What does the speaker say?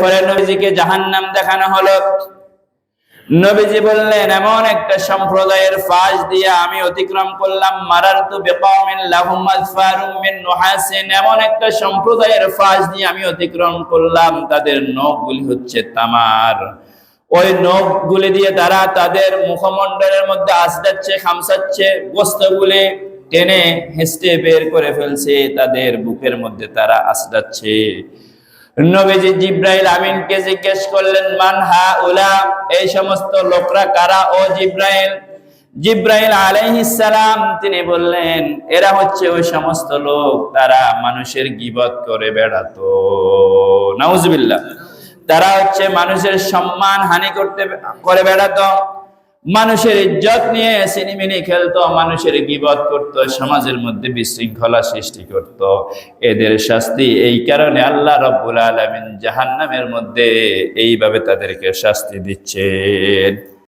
পরে নবীজিকে জাহান্নাম দেখানো হলো। নবীজি বললেন, এমন একটা সম্প্রদায়ের পাশ দিয়ে আমি অতিক্রম করলাম, মারারতু বিকাওমিন লাহুম আযফারুম মিন নুহাসিন, এমন একটা সম্প্রদায়ের পাশ দিয়ে আমি অতিক্রম করলাম, তাদের নখগুলি হচ্ছে তামার। ওই নখগুলি দিয়ে তারা তাদের মুখমণ্ডলের মধ্যে আঁচড়াচ্ছে, খামসাচ্ছে, গোশতগুলি টেনে হেঁচড়ে বের করে ফেলছে, তাদের বুকের মধ্যে তারা আঁচড়াচ্ছে। নবীজি জিব্রাইল আমিনকে জিজ্ঞেস করলেন, মান হাউলা, এই সমস্ত লোকরা কারা ও জিব্রাইল? জিব্রাইল আলাইহিস সালাম তিনি বললেন, এরা হচ্ছে ওই সমস্ত লোক, তারা মানুষের গীবত করে বেড়াতো। নাউজুবিল্লাহ। তারা হচ্ছে মানুষের সম্মান হানি করে বেড়াতো, মানুষের ইজ্জত নিয়ে সিনেমিনি খেলতো, মানুষের গীবত করত, সমাজের মধ্যে বিশৃঙ্খলা সৃষ্টি করত। এদের শাস্তি এই কারণে আল্লাহ রাব্বুল আলামিন জাহান্নামের মধ্যে এইভাবে তাদেরকে শাস্তি দিচ্ছেন।